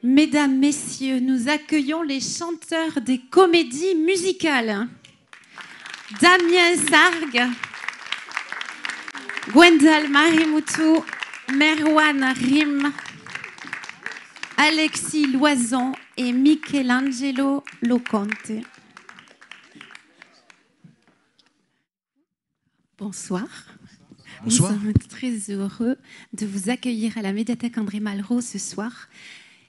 Mesdames, Messieurs, nous accueillons les chanteurs des comédies musicales. Damien Sargue, Gwendal Marimutu, Merwan Rim, Alexis Loison et Michelangelo Loconte. Bonsoir. Bonsoir. Nous sommes très heureux de vous accueillir à la médiathèque André Malraux ce soir.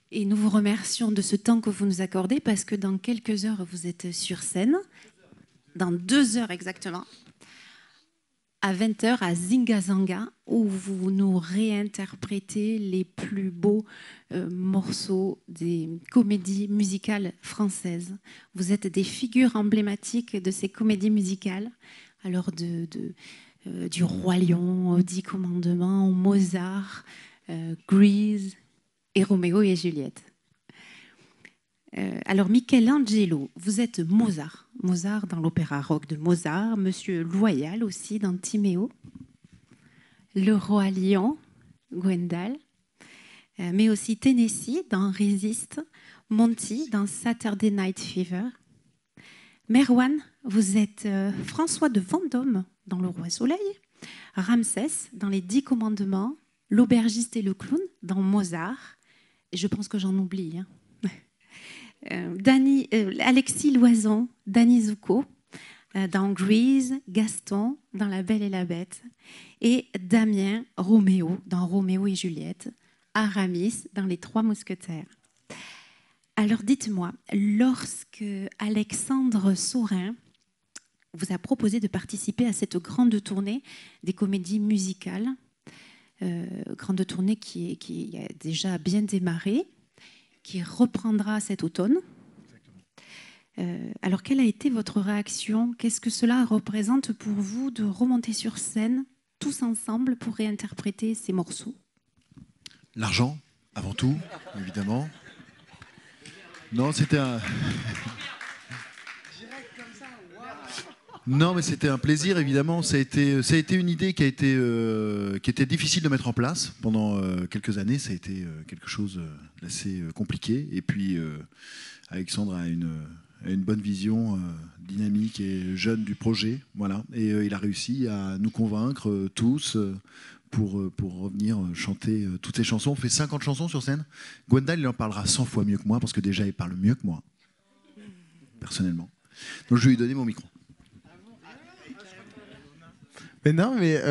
Et nous vous remercions de ce temps que vous nous accordez parce que dans quelques heures, vous êtes sur scène, dans 2 heures exactement, à 20h à Zingazanga, où vous nous réinterprétez les plus beaux morceaux des comédies musicales françaises. Vous êtes des figures emblématiques de ces comédies musicales, alors du Roi Lion, aux 10 Commandements, Mozart, Grease et Roméo et Juliette. Alors, Michelangelo, vous êtes Mozart. Mozart dans l'opéra rock de Mozart, Monsieur Loyal aussi dans Timéo, le Roi Lion, Gwendal, mais aussi Tennessee dans Resist, Monty dans Saturday Night Fever. Merwan, vous êtes François de Vendôme dans Le Roi Soleil, Ramsès dans Les 10 Commandements, l'aubergiste et le clown dans Mozart, et je pense que j'en oublie, hein. Alexis Loison, Danny Zuko dans Grease, Gaston dans La Belle et la Bête, et Damien Roméo dans Roméo et Juliette, Aramis dans Les Trois Mousquetaires. Alors dites-moi, lorsque Alexandre Saurin vous a proposé de participer à cette grande tournée des comédies musicales, grande tournée qui a déjà bien démarré, qui reprendra cet automne. Alors, quelle a été votre réaction? Qu'est-ce que cela représente pour vous de remonter sur scène, tous ensemble, pour réinterpréter ces morceaux? L'argent, avant tout, évidemment. Non, c'était un... Non, mais c'était un plaisir, évidemment. Ça a été une idée qui était difficile de mettre en place pendant quelques années. Ça a été quelque chose d'assez compliqué. Et puis, Alexandre a une bonne vision dynamique et jeune du projet. Voilà. Et il a réussi à nous convaincre tous pour revenir chanter toutes ces chansons. On fait 50 chansons sur scène. Gwendal, il en parlera 100 fois mieux que moi, parce que déjà, il parle mieux que moi, personnellement. Donc, je vais lui donner mon micro. Mais non, mais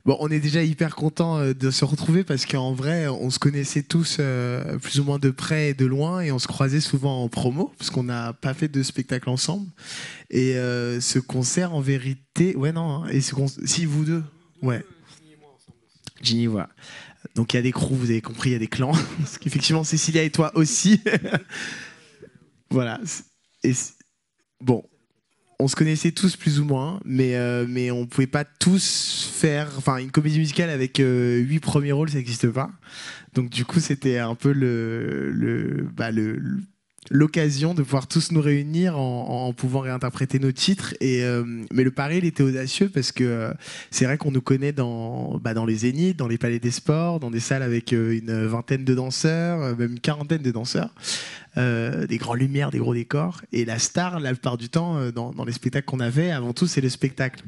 bon, on est déjà hyper content de se retrouver parce qu'en vrai, on se connaissait tous plus ou moins de près et de loin et on se croisait souvent en promo parce qu'on n'a pas fait de spectacle ensemble. Et ce concert, en vérité, ouais, non, hein, et si vous deux, ouais, Ginny, voilà. Donc il y a des crews, vous avez compris, il y a des clans. Parce qu'effectivement, Cécilia et toi aussi. Voilà. Et bon. On se connaissait tous plus ou moins, mais on ne pouvait pas tous faire... Enfin, une comédie musicale avec 8 premiers rôles, ça n'existe pas. Donc du coup, c'était un peu l'occasion de pouvoir tous nous réunir en pouvant réinterpréter nos titres. Mais le pari, il était audacieux parce que c'est vrai qu'on nous connaît dans les zéniths, dans les palais des sports, dans des salles avec une vingtaine de danseurs, même une quarantaine de danseurs. Des grandes lumières, des gros décors. Et la star, la plupart du temps, dans les spectacles qu'on avait, avant tout, c'est le spectacle.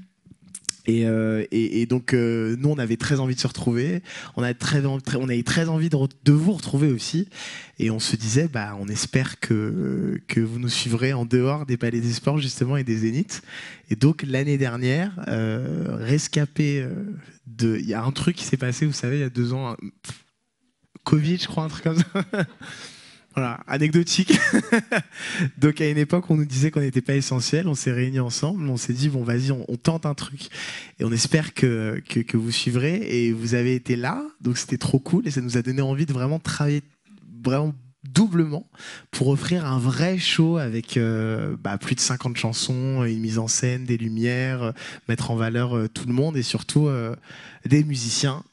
Et donc, nous, on avait très envie de se retrouver. On avait très envie de vous retrouver aussi. Et on se disait, on espère que vous nous suivrez en dehors des palais des sports, justement, et des zéniths. Et donc, l'année dernière, rescapé de... Il y a un truc qui s'est passé, vous savez, il y a 2 ans, Covid, je crois, un truc comme ça. Voilà, anecdotique. Donc à une époque, on nous disait qu'on n'était pas essentiel, on s'est réunis ensemble, on s'est dit bon vas-y, on tente un truc. Et on espère que vous suivrez. Et vous avez été là, donc c'était trop cool et ça nous a donné envie de vraiment travailler vraiment doublement pour offrir un vrai show avec plus de 50 chansons, une mise en scène, des lumières, mettre en valeur tout le monde et surtout des musiciens.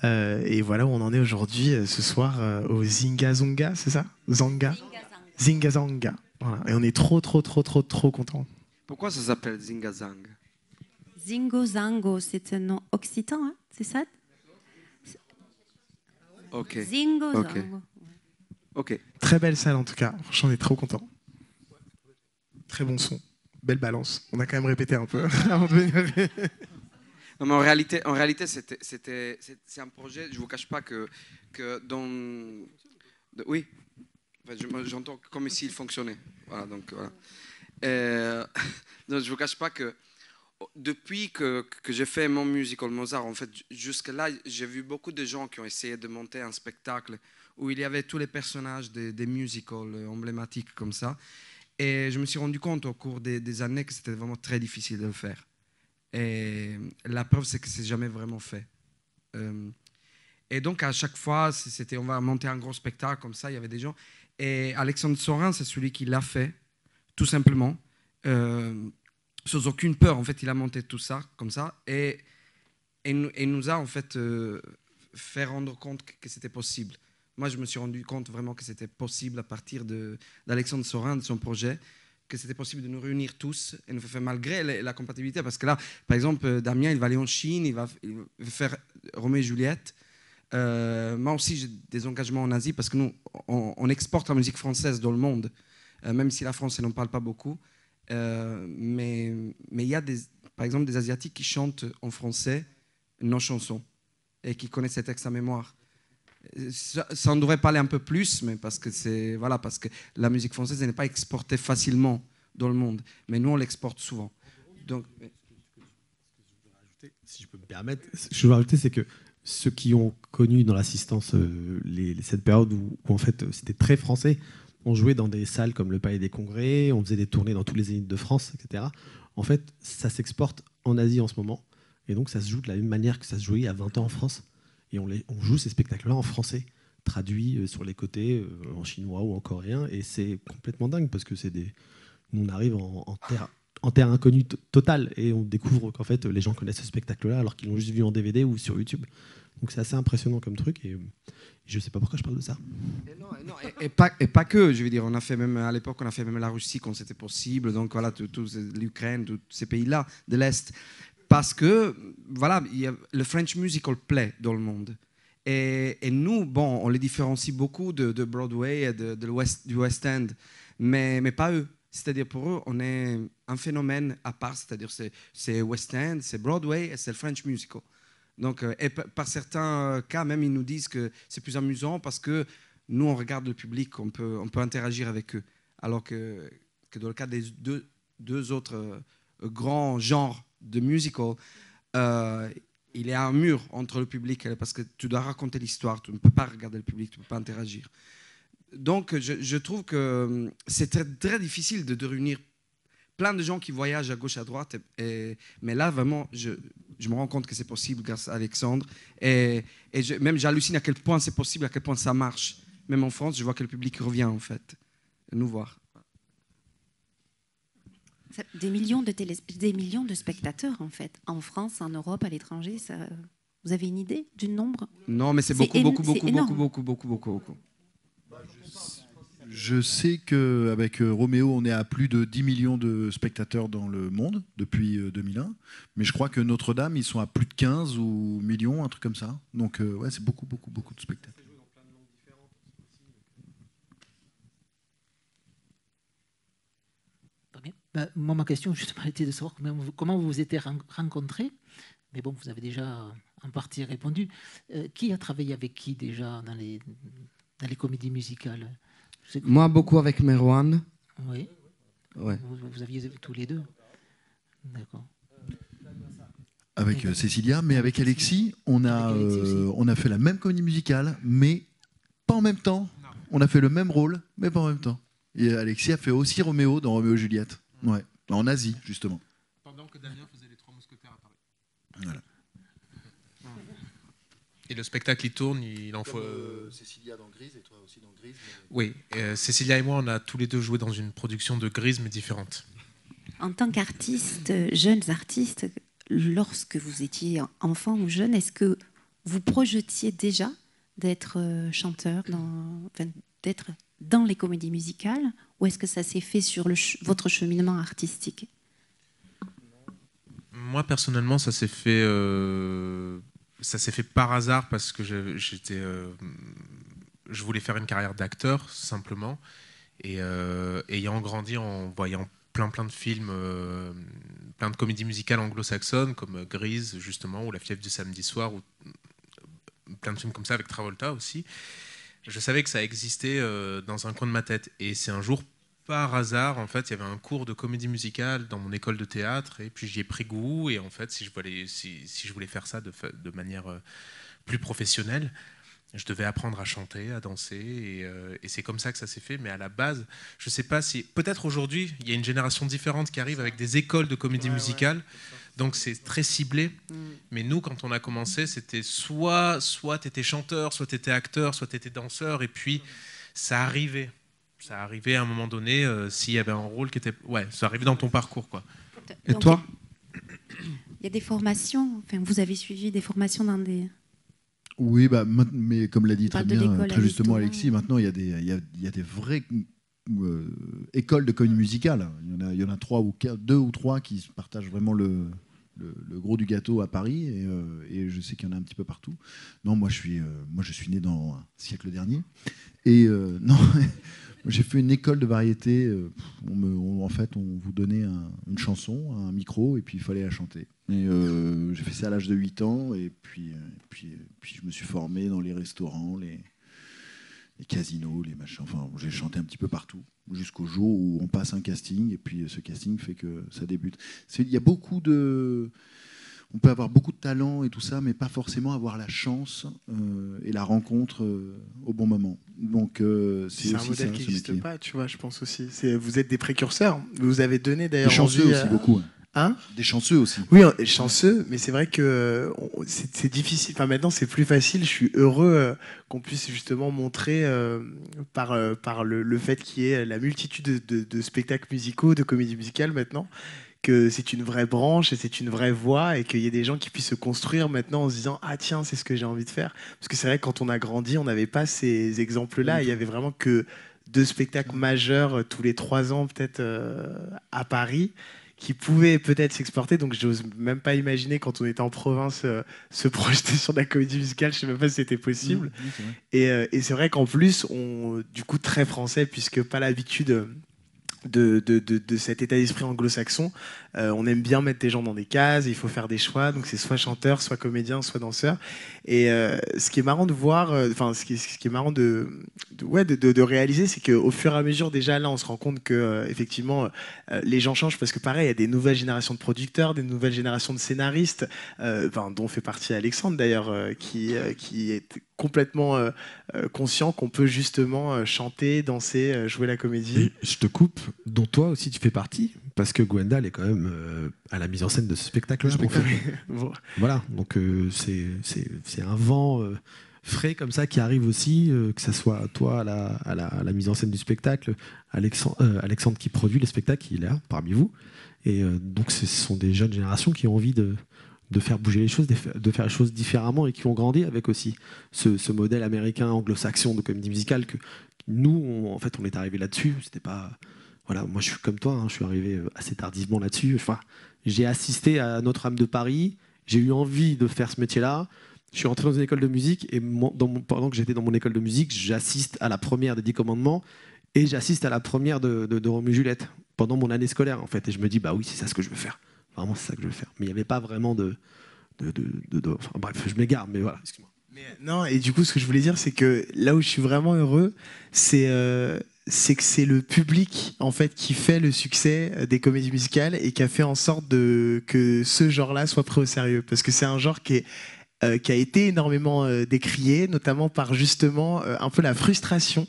Et voilà où on en est aujourd'hui, ce soir, au Zingazonga, c'est ça? Zanga? Zingazanga. Voilà. Et on est trop contents. Pourquoi ça s'appelle Zingazang? Zingo Zango, c'est un nom occitan, hein, c'est ça? Ok. Zingo Ok. Zango. Ok. Très belle salle en tout cas, franchement on est trop content. Très bon son, belle balance. On a quand même répété un peu avant de venir. Non, mais en réalité c'est un projet, je ne vous cache pas que dans... oui, enfin, j'entends comme s'il fonctionnait. Voilà, donc, voilà. Donc, je ne vous cache pas que depuis que j'ai fait mon musical Mozart, en fait, jusque-là, j'ai vu beaucoup de gens qui ont essayé de monter un spectacle où il y avait tous les personnages des musicals emblématiques comme ça. Et je me suis rendu compte au cours des années que c'était vraiment très difficile de le faire. Et la preuve, c'est que c'est jamais vraiment fait. Et donc, à chaque fois, c'était on va monter un gros spectacle comme ça, il y avait des gens. Et Alexandre Sorin, c'est celui qui l'a fait, tout simplement, sans aucune peur. En fait, il a monté tout ça comme ça et nous a en fait fait rendre compte que c'était possible. Moi, je me suis rendu compte vraiment que c'était possible à partir d'Alexandre Sorin, de son projet, que c'était possible de nous réunir tous, et nous faire malgré la compatibilité, parce que là, par exemple, Damien, il va aller en Chine, il va faire Roméo et Juliette. Moi aussi, j'ai des engagements en Asie, parce que nous, on exporte la musique française dans le monde, même si la France n'en parle pas beaucoup. Mais il y a, par exemple, des Asiatiques qui chantent en français nos chansons, et qui connaissent ces textes à mémoire. Ça en devrait parler un peu plus, mais parce que la musique française n'est pas exportée facilement dans le monde, mais nous on l'exporte souvent. Donc, si je peux me permettre, ce que je veux rajouter, c'est que ceux qui ont connu dans l'assistance cette période où en fait c'était très français, on jouait dans des salles comme le Palais des Congrès, on faisait des tournées dans tous les zéniths de France, etc. En fait, ça s'exporte en Asie en ce moment, et donc ça se joue de la même manière que ça se jouait il y a 20 ans en France. Et on joue ces spectacles-là en français, traduits sur les côtés, en chinois ou en coréen. Et c'est complètement dingue parce que nous, on arrive en terre inconnue totale. Et on découvre qu'en fait, les gens connaissent ce spectacle-là alors qu'ils l'ont juste vu en DVD ou sur YouTube. Donc c'est assez impressionnant comme truc. Et je ne sais pas pourquoi je parle de ça. Et pas que, je veux dire, on a fait même, à l'époque, on a fait même la Russie quand c'était possible. Donc voilà, l'Ukraine, tous ces pays-là de l'Est. Parce que, voilà, le French musical plaît dans le monde. Et nous, bon, on les différencie beaucoup de Broadway et du West End, mais pas eux. C'est-à-dire pour eux, on est un phénomène à part, c'est-à-dire c'est West End, c'est Broadway et c'est le French musical. Donc, et par certains cas, même, ils nous disent que c'est plus amusant parce que nous, on regarde le public, on peut interagir avec eux. Alors que dans le cas des deux autres grands genres de musical, il y a un mur entre le public, parce que tu dois raconter l'histoire, tu ne peux pas regarder le public, tu ne peux pas interagir. Donc je trouve que c'est très, très difficile de réunir plein de gens qui voyagent à gauche, à droite, mais là vraiment, je me rends compte que c'est possible grâce à Alexandre, et même j'hallucine à quel point c'est possible, à quel point ça marche. Même en France, je vois que le public revient en fait, nous voir. Des millions de spectateurs, en fait, en France, en Europe, à l'étranger. Vous avez une idée du nombre? Non, mais c'est beaucoup. Je sais qu'avec Roméo, on est à plus de 10 millions de spectateurs dans le monde depuis 2001. Mais je crois que Notre-Dame, ils sont à plus de 15 ou millions, un truc comme ça. Donc, ouais, c'est beaucoup de spectateurs. Ben, moi, ma question, justement, était de savoir comment vous vous étiez rencontrés. Mais bon, vous avez déjà en partie répondu. Qui a travaillé avec qui déjà dans les comédies musicales? Moi, beaucoup avec Merwan. Oui. Ouais. Vous aviez tous les deux. D'accord. Avec Cécilia, mais avec Alexis, on a fait la même comédie musicale, mais pas en même temps. On a fait le même rôle, mais pas en même temps. Et Alexis a fait aussi Roméo dans Roméo et Juliette. Ouais, en Asie, justement. Pendant que Damien faisait les Trois Mousquetaires à Paris. Voilà. Et le spectacle, il tourne, il en faut... Cécilia dans Grise et toi aussi dans Grise. Oui, Cécilia et moi, on a tous les deux joué dans une production de Grise, mais différente. En tant qu'artiste, jeunes artistes, lorsque vous étiez enfant ou jeune, est-ce que vous projetiez déjà d'être chanteur, d'être dans les comédies musicales, ou est-ce que ça s'est fait sur votre cheminement artistique? Moi, personnellement, ça s'est fait par hasard parce que je voulais faire une carrière d'acteur, simplement. Et ayant grandi en voyant plein de films, plein de comédies musicales anglo-saxonnes, comme Grease, justement, ou La fièvre du samedi soir, ou plein de films comme ça, avec Travolta aussi, je savais que ça existait dans un coin de ma tête. Et c'est un jour, par hasard, en fait, il y avait un cours de comédie musicale dans mon école de théâtre, et puis j'y ai pris goût. Et en fait, si je voulais faire ça de manière plus professionnelle, je devais apprendre à chanter, à danser, et c'est comme ça que ça s'est fait. Mais à la base, je ne sais pas si... Peut-être aujourd'hui, il y a une génération différente qui arrive avec des écoles de comédie musicale, donc c'est très ciblé. Mais nous, quand on a commencé, c'était soit tu étais chanteur, soit tu étais acteur, soit tu étais danseur, et puis ça arrivait. Ça arrivait à un moment donné, s'il y avait un rôle qui était... Ouais, ça arrivait dans ton parcours, quoi. Et toi ? Il y a des formations, enfin, vous avez suivi des formations dans des... Oui, mais comme l'a dit très bien, très justement Alexis, ouais. maintenant il y a des vraies écoles de comédie musicale. Il y en a deux ou trois qui se partagent vraiment le gros du gâteau à Paris, et je sais qu'il y en a un petit peu partout. Non, moi je suis né dans un siècle dernier, et non. J'ai fait une école de variété. En fait, on vous donnait une chanson, un micro, et puis il fallait la chanter. Et j'ai fait ça à l'âge de 8 ans, et puis je me suis formé dans les restaurants, les casinos, les machins. Enfin, j'ai chanté un petit peu partout, jusqu'au jour où on passe un casting, et puis ce casting fait que ça débute. Il y a beaucoup de... On peut avoir beaucoup de talent et tout ça, mais pas forcément avoir la chance et la rencontre au bon moment. Donc c'est un modèle qui n'existe métier. pas, tu vois, je pense aussi. Vous êtes des précurseurs. Vous avez donné d'ailleurs... Des chanceux envie, aussi, beaucoup. Hein ? Des chanceux aussi. Oui, chanceux, mais c'est vrai que c'est difficile. Enfin, maintenant, c'est plus facile. Je suis heureux qu'on puisse justement montrer par le fait qu'il y ait la multitude de spectacles musicaux, de comédies musicales maintenant, que c'est une vraie branche et c'est une vraie voie, et qu'il y ait des gens qui puissent se construire maintenant en se disant « Ah tiens, c'est ce que j'ai envie de faire ». Parce que c'est vrai que quand on a grandi, on n'avait pas ces exemples-là. Il y avait vraiment que 2 spectacles majeurs tous les 3 ans peut-être à Paris, qui pouvaient peut-être s'exporter. Donc j'ose même pas imaginer, quand on était en province, se projeter sur de la comédie musicale. Je sais même pas si c'était possible. Et c'est vrai qu'en plus, du coup très français, puisque pas l'habitude de cet état d'esprit anglo-saxon. On aime bien mettre des gens dans des cases, il faut faire des choix, donc c'est soit chanteur, soit comédien, soit danseur. Et ce qui est marrant de voir, ce qui est marrant de réaliser, c'est qu'au fur et à mesure, déjà là, on se rend compte que effectivement, les gens changent, parce que pareil, il y a des nouvelles générations de producteurs, des nouvelles générations de scénaristes, dont fait partie Alexandre d'ailleurs, qui est complètement conscient qu'on peut justement chanter, danser, jouer la comédie. Et je te coupe, dont toi aussi tu fais partie, parce que Gwendal est quand même à la mise en scène de ce spectacle-là. Voilà, donc c'est un vent frais comme ça qui arrive aussi, que ce soit toi à la mise en scène du spectacle, Alexandre qui produit le spectacle, il est là parmi vous. Et donc ce sont des jeunes générations qui ont envie de faire bouger les choses, de faire les choses différemment, et qui ont grandi avec aussi ce modèle américain anglo-saxon de comédie musicale que nous, en fait, on est arrivé là-dessus. C'était pas... Voilà, moi je suis comme toi, je suis arrivé assez tardivement là-dessus. Enfin, j'ai assisté à Notre-Dame de Paris, j'ai eu envie de faire ce métier-là. Je suis rentré dans une école de musique, et pendant que j'étais dans mon école de musique, j'assiste à la première des 10 commandements, et j'assiste à la première de Roméo et Juliette pendant mon année scolaire, en fait. Et je me dis, bah oui, c'est ça ce que je veux faire. Vraiment, c'est ça que je veux faire. Mais il n'y avait pas vraiment enfin, bref, je m'égare, mais voilà, excuse-moi. Non, et du coup, ce que je voulais dire, c'est que là où je suis vraiment heureux, c'est que c'est le public, en fait, qui fait le succès des comédies musicales, et qui a fait en sorte que ce genre-là soit pris au sérieux. Parce que c'est un genre qui a été énormément décrié, notamment par justement un peu la frustration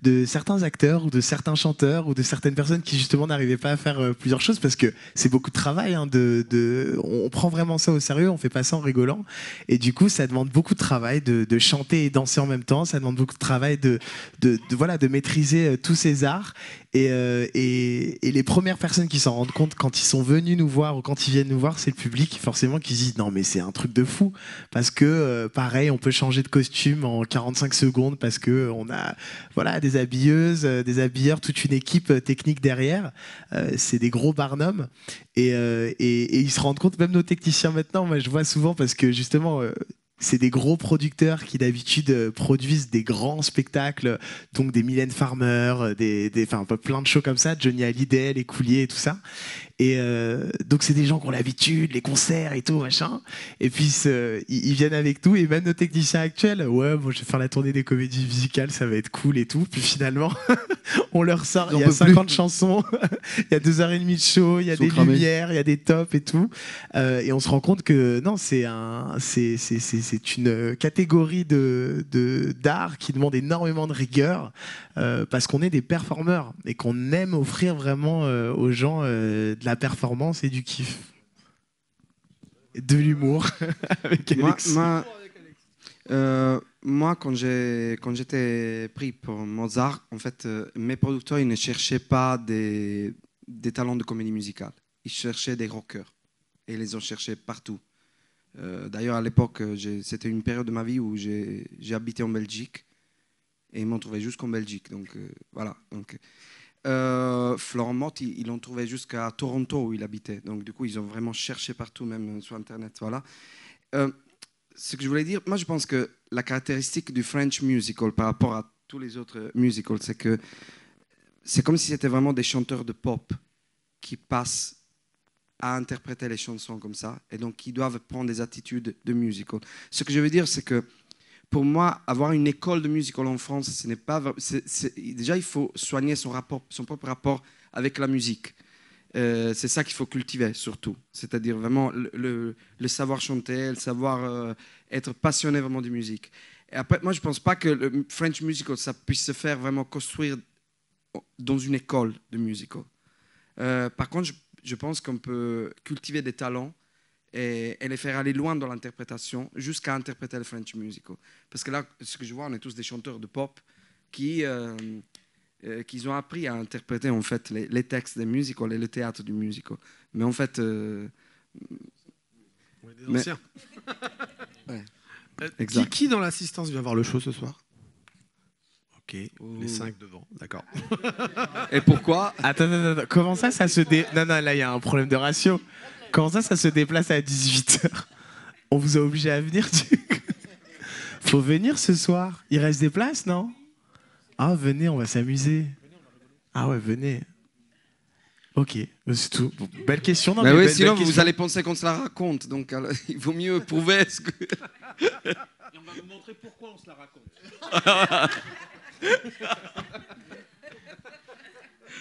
de certains acteurs ou de certains chanteurs ou de certaines personnes qui justement n'arrivaient pas à faire plusieurs choses, parce que c'est beaucoup de travail, on prend vraiment ça au sérieux, on fait pas ça en rigolant, et du coup ça demande beaucoup de travail de chanter et danser en même temps, ça demande beaucoup de travail de maîtriser tous ces arts, et les premières personnes qui s'en rendent compte quand ils sont venus nous voir ou quand ils viennent nous voir, c'est le public forcément qui se dit non mais c'est un truc de fou, parce que pareil, on peut changer de costume en 45 secondes parce que on a des habilleuses, des habilleurs, toute une équipe technique derrière. C'est des gros barnums, et ils se rendent compte, même nos techniciens maintenant, moi je vois souvent, parce que justement C'est des gros producteurs qui d'habitude produisent des grands spectacles, donc des Mylène Farmer, enfin, plein de shows comme ça, Johnny Hallyday, les Couliers et tout ça. Et donc c'est des gens qui ont l'habitude, les concerts et tout, machin. Et puis ils viennent avec nous, et même nos techniciens actuels, ouais, bon, je vais faire la tournée des comédies musicales, ça va être cool et tout. Puis finalement, on leur sort, il y a 50 chansons, il y a 2h30 de show, il y a des lumières, il y a des tops et tout. Et on se rend compte que non, c'est une catégorie d'art qui demande énormément de rigueur, parce qu'on est des performeurs et qu'on aime offrir vraiment aux gens de la performance et du kiff. De l'humour avec Alex. Moi, quand j'étais pris pour Mozart, en fait, mes producteurs, ils ne cherchaient pas des talents de comédie musicale. Ils cherchaient des rockers. Et ils les ont cherchés partout. D'ailleurs, à l'époque, c'était une période de ma vie où j'ai habité en Belgique. Et ils m'ont trouvé jusqu'en Belgique. Donc, voilà. Donc, Florent Mott, ils l'ont trouvé jusqu'à Toronto où il habitait. Donc, du coup, ils ont vraiment cherché partout, même sur Internet. Voilà. Ce que je voulais dire, moi, je pense que la caractéristique du French musical par rapport à tous les autres musicals, c'est que c'est comme si c'était vraiment des chanteurs de pop qui passent à interpréter les chansons comme ça, et donc qui doivent prendre des attitudes de musical. Ce que je veux dire, c'est que pour moi, avoir une école de musical en France, ce n'est pas... déjà, il faut soigner son propre rapport avec la musique. C'est ça qu'il faut cultiver, surtout. C'est-à-dire vraiment le savoir chanter, le savoir être passionné vraiment de musique. Et après, moi, je ne pense pas que le French musical, ça puisse se faire vraiment construire dans une école de musical. Par contre, je pense qu'on peut cultiver des talents et les faire aller loin dans l'interprétation jusqu'à interpréter le French musical. Parce que là, ce que je vois, on est tous des chanteurs de pop qui ont appris à interpréter en fait les textes des musicals et le théâtre du musical. Mais en fait... on est des anciens. Ouais. Qui dans l'assistance vient voir le show ce soir? Ok, les 5 devant, d'accord. Et pourquoi? Attends, comment ça se Non, là, il y a un problème de ratio. Comment ça se déplace à 18h? On vous a obligé à venir, Faut venir ce soir. Il reste des places, non? Ah, venez, on va s'amuser. Ah ouais, venez. Ok, c'est tout. Bon, belle question. Non, mais oui, belle sinon, question. vous allez penser qu'on se la raconte. Donc, alors, il vaut mieux prouver ce que... Et on va vous montrer pourquoi on se la raconte.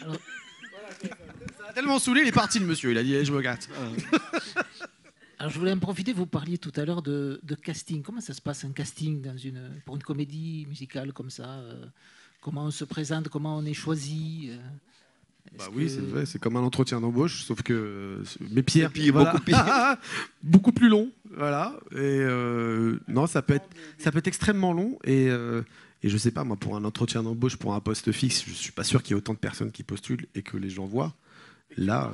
Alors, ça a tellement saoulé, il est parti le monsieur. Il a dit allez, je me gâte. alors, je voulais en profiter, vous parliez tout à l'heure de casting. Comment ça se passe un casting pour une comédie musicale comme ça comment on se présente, comment on est choisi Bah oui, c'est vrai, c'est comme un entretien d'embauche, sauf que mais pire, Beaucoup pire. beaucoup plus long, voilà. Et non, ça peut être extrêmement long et je sais pas moi, pour un entretien d'embauche, pour un poste fixe, je suis pas sûr qu'il y ait autant de personnes qui postulent et que les gens voient. Là,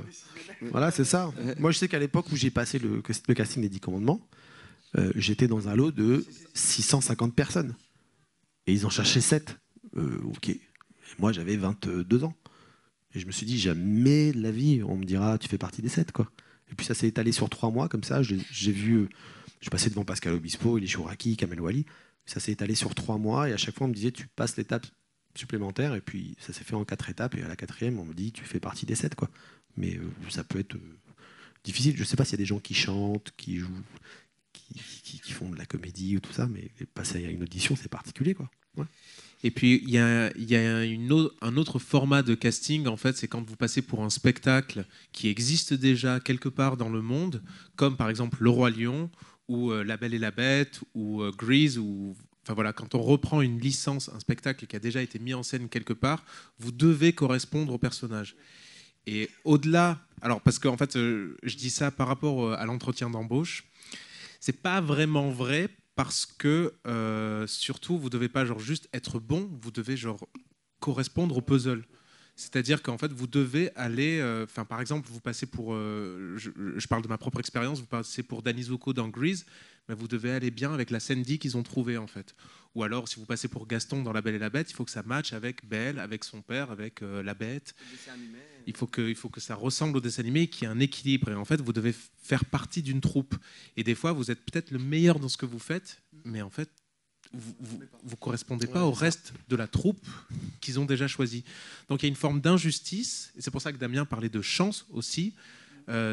voilà, c'est ça. Moi, je sais qu'à l'époque où j'ai passé le casting des 10 commandements, j'étais dans un lot de 650 personnes et ils en cherchaient 7. Ok. Et moi, j'avais 22 ans. Et je me suis dit, jamais de la vie, on me dira, tu fais partie des 7, quoi. Et puis ça s'est étalé sur 3 mois, comme ça. J'ai vu, je passais devant Pascal Obispo, Elie Chouraki, Kamel Wally. Ça s'est étalé sur 3 mois, et à chaque fois, on me disait, tu passes l'étape supplémentaire, et puis ça s'est fait en 4 étapes, et à la 4e, on me dit, tu fais partie des 7, quoi. Mais ça peut être difficile. Je ne sais pas s'il y a des gens qui chantent, qui jouent, qui font de la comédie ou tout ça, mais passer à une audition, c'est particulier, quoi. Ouais. Et puis, il y a un autre format de casting, en fait, c'est quand vous passez pour un spectacle qui existe déjà quelque part dans le monde, comme par exemple Le Roi Lion, ou La Belle et la Bête, ou Grease, ou... Enfin voilà, quand on reprend une licence, un spectacle qui a déjà été mis en scène quelque part, vous devez correspondre au personnage. Et au-delà... Alors, parce qu'en fait, je dis ça par rapport à l'entretien d'embauche, c'est pas vraiment vrai, parce que surtout, vous ne devez pas juste être bon, vous devez correspondre au puzzle. C'est-à-dire qu'en fait, vous devez aller... par exemple, vous passez pour... je parle de ma propre expérience, vous passez pour Danny Zuko dans Grease, mais vous devez aller bien avec la Sandy qu'ils ont trouvée, en fait. Ou alors, si vous passez pour Gaston dans La Belle et la Bête, il faut que ça matche avec Belle, avec son père, avec la Bête. Il faut que ça ressemble au dessin animé, qu'il y ait un équilibre. Et en fait, vous devez faire partie d'une troupe. Et des fois, vous êtes peut-être le meilleur dans ce que vous faites, mais en fait, vous correspondez pas au reste de la troupe qu'ils ont déjà choisi. Donc il y a une forme d'injustice, et c'est pour ça que Damien parlait de chance aussi.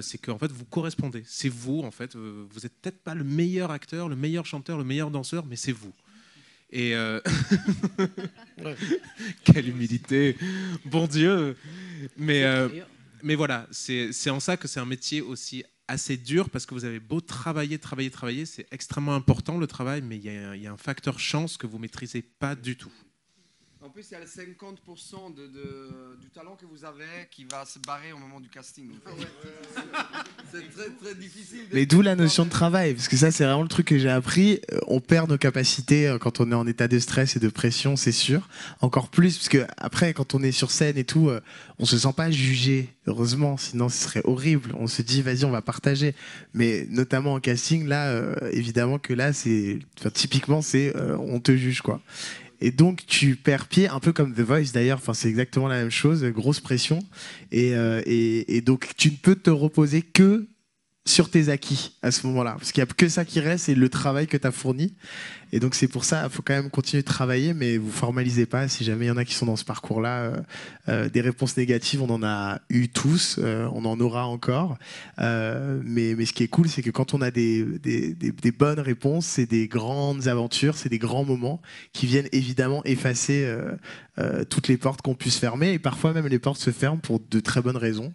C'est qu'en fait vous correspondez. C'est vous en fait. Vous êtes peut-être pas le meilleur acteur, le meilleur chanteur, le meilleur danseur, mais c'est vous. Et quelle humilité, bon Dieu. Mais voilà, c'est en ça que c'est un métier aussi assez dur, parce que vous avez beau travailler, c'est extrêmement important le travail, mais il y a un facteur chance que vous maîtrisez pas du tout. En plus, il y a le 50% du talent que vous avez qui va se barrer au moment du casting. C'est très, très difficile. Mais d'où la notion de travail, parce que ça, c'est vraiment le truc que j'ai appris. On perd nos capacités quand on est en état de stress et de pression, c'est sûr. Encore plus, parce que après, quand on est sur scène et tout, on se sent pas jugé, heureusement, sinon ce serait horrible. On se dit, vas-y, on va partager. Mais notamment en casting, là, évidemment que là, typiquement, on te juge, quoi. Et donc tu perds pied, un peu comme The Voice d'ailleurs, enfin, c'est exactement la même chose, grosse pression. Et donc tu ne peux te reposer que sur tes acquis à ce moment-là. Parce qu'il n'y a que ça qui reste, c'est le travail que tu as fourni. Et donc c'est pour ça qu'il faut quand même continuer de travailler, mais vous formalisez pas. Si jamais il y en a qui sont dans ce parcours-là, des réponses négatives, on en a eu tous, on en aura encore. Mais ce qui est cool, c'est que quand on a des bonnes réponses, c'est des grandes aventures, c'est des grands moments qui viennent évidemment effacer toutes les portes qu'on puisse fermer. Et parfois même les portes se ferment pour de très bonnes raisons.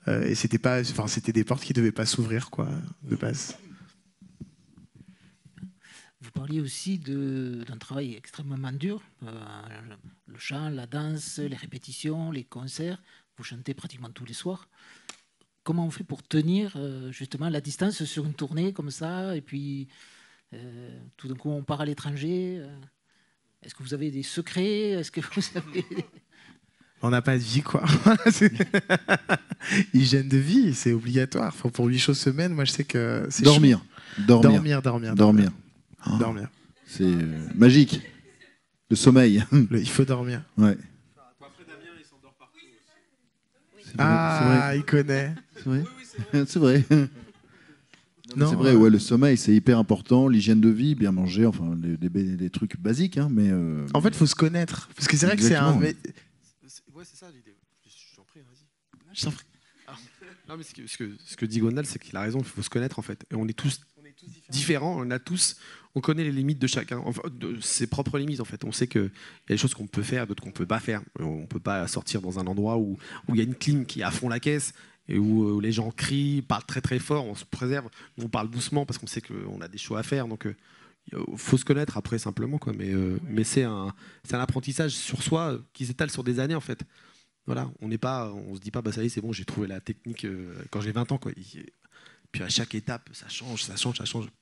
Et c'était des portes qui ne devaient pas s'ouvrir, quoi, de base. Vous parliez aussi d'un travail extrêmement dur, le chant, la danse, les répétitions, les concerts. Vous chantez pratiquement tous les soirs. Comment on fait pour tenir justement la distance sur une tournée comme ça, et puis tout d'un coup on part à l'étranger? Est-ce que vous avez des secrets? Est-ce que vous avez... On n'a pas de vie, quoi. Hygiène de vie, c'est obligatoire. Enfin, pour 8 choses semaine, moi je sais que c'est dormir. Dormir. Dormir. C'est magique. Le sommeil. Il faut dormir. Ouais. Après Damien, il s'endort partout aussi. Ah, il connaît. C'est vrai. C'est vrai. Non, c'est vrai, ouais, le sommeil, c'est hyper important. L'hygiène de vie, bien manger, enfin, des trucs basiques. Hein, mais en fait, il faut se connaître. Parce que c'est vrai que c'est un... Ouais, c'est ça l'idée. Je t'en prie, vas-y. Je t'en prie. Ah. Non, mais ce que dit Gondal, c'est qu'il a raison, il faut se connaître en fait. Et on est tous différents, on connaît les limites de chacun, enfin, de ses propres limites en fait. On sait qu'il y a des choses qu'on peut faire, d'autres qu'on ne peut pas faire. On ne peut pas sortir dans un endroit où il y a une clim qui est à fond la caisse et où les gens crient, parlent très très fort, on se préserve. Nous, on parle doucement parce qu'on sait qu'on a des choix à faire. Donc, faut se connaître après simplement, quoi. Mais c'est un apprentissage sur soi qui s'étale sur des années en fait. Voilà, on se dit pas bah ça y est, c'est bon, j'ai trouvé la technique quand j'ai 20 ans, quoi. Puis à chaque étape, ça change.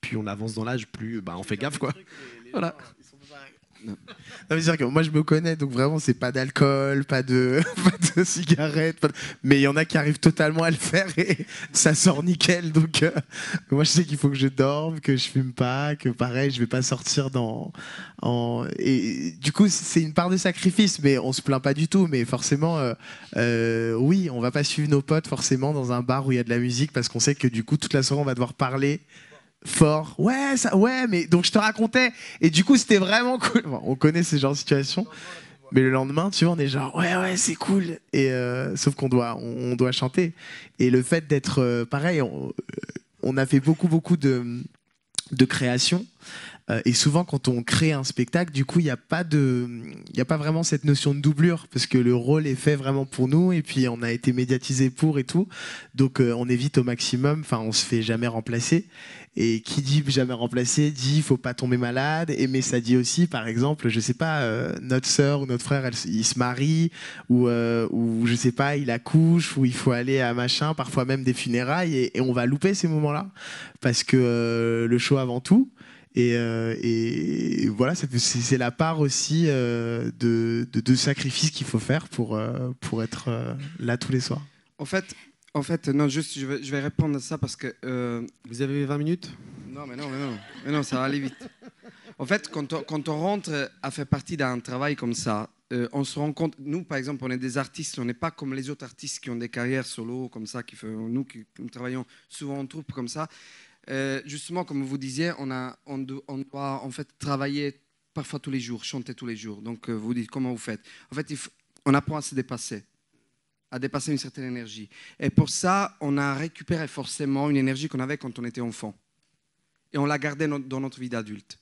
Plus on avance dans l'âge, plus on fait gaffe, quoi. Voilà. Non, mais c'est vrai que moi je me connais, donc vraiment c'est pas d'alcool, pas de cigarettes, mais il y en a qui arrivent totalement à le faire et ça sort nickel. Donc moi je sais qu'il faut que je dorme, que je fume pas, que pareil je vais pas sortir et du coup c'est une part de sacrifice, mais on se plaint pas du tout. Mais forcément oui, on va pas suivre nos potes forcément dans un bar où il y a de la musique parce qu'on sait que du coup toute la soirée on va devoir parler fort, mais donc je te racontais et du coup c'était vraiment cool. Bon, on connaît ces genres de situations, mais le lendemain tu vois on est genre ouais c'est cool et sauf qu'on doit chanter et le fait d'être pareil, on a fait beaucoup de création. Et souvent, quand on crée un spectacle, du coup, il n'y a pas vraiment cette notion de doublure parce que le rôle est fait vraiment pour nous et puis on a été médiatisé pour et tout. Donc, on évite au maximum. Enfin, on se fait jamais remplacer. Et qui dit jamais remplacer dit faut pas tomber malade. Mais ça dit aussi, par exemple, je sais pas, notre sœur ou notre frère, il se marie ou je sais pas, il accouche ou il faut aller à machin, parfois même des funérailles et on va louper ces moments-là parce que le show avant tout. Et voilà, c'est la part aussi de sacrifice qu'il faut faire pour être là tous les soirs. En fait, non, juste, je vais répondre à ça parce que... Vous avez 20 minutes ? Mais non, ça va aller vite. En fait, quand on rentre à faire partie d'un travail comme ça, on se rend compte, nous par exemple, on est des artistes, on n'est pas comme les autres artistes qui ont des carrières solo comme ça, nous qui travaillons souvent en troupe comme ça. Justement, comme vous disiez, on doit en fait travailler parfois tous les jours, chanter tous les jours. Donc, vous dites comment vous faites. En fait, on apprend à se dépasser, à dépasser une certaine énergie. Et pour ça, on a récupéré forcément une énergie qu'on avait quand on était enfant. Et on l'a gardée dans notre vie d'adulte.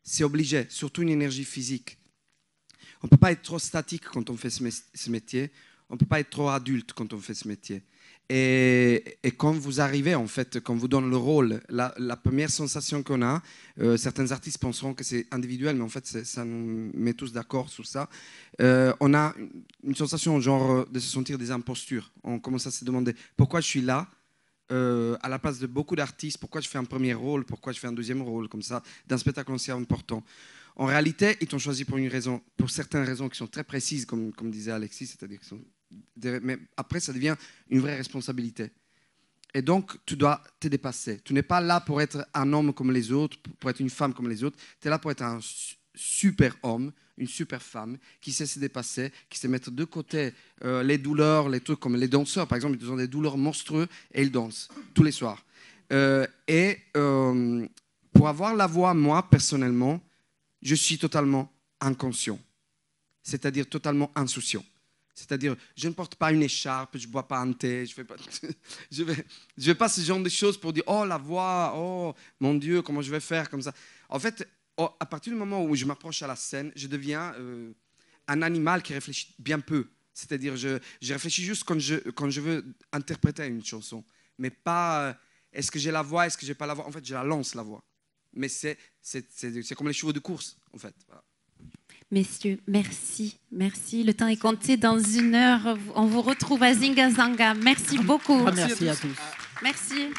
C'est obligé, surtout une énergie physique. On ne peut pas être trop statique quand on fait ce métier. On ne peut pas être trop adulte quand on fait ce métier. Et quand vous arrivez, en fait, quand vous donne le rôle, la première sensation qu'on a, certains artistes penseront que c'est individuel, mais en fait, ça nous met tous d'accord sur ça. On a une sensation genre de se sentir des impostures. On commence à se demander pourquoi je suis là, à la place de beaucoup d'artistes, pourquoi je fais un premier rôle, pourquoi je fais un deuxième rôle, comme ça, d'un spectacle aussi important. En réalité, ils t'ont choisi pour une raison, pour certaines raisons qui sont très précises, comme disait Alexis, c'est-à-dire qu'ils sont... Mais après, ça devient une vraie responsabilité. Et donc, tu dois te dépasser. Tu n'es pas là pour être un homme comme les autres, pour être une femme comme les autres. Tu es là pour être un super homme, une super femme, qui sait se dépasser, qui sait mettre de côté les douleurs, les trucs comme les danseurs, par exemple, ils ont des douleurs monstrueuses et ils dansent tous les soirs. Pour avoir la voix, moi, personnellement, je suis totalement inconscient, c'est-à-dire totalement insouciant. C'est-à-dire, je ne porte pas une écharpe, je ne bois pas un thé, je vais pas ce genre de choses pour dire « Oh, la voix, oh, mon Dieu, comment je vais faire ?» comme ça. En fait, à partir du moment où je m'approche à la scène, je deviens un animal qui réfléchit bien peu. C'est-à-dire, je réfléchis juste quand je veux interpréter une chanson. Mais pas, est-ce que j'ai la voix, est-ce que je n'ai pas la voix. En fait, je la lance, la voix. Mais c'est comme les chevaux de course, en fait. Voilà. Messieurs, merci. Merci. Le temps est compté. Dans 1 heure, on vous retrouve à Zingazanga. Merci beaucoup. Merci à tous. Merci.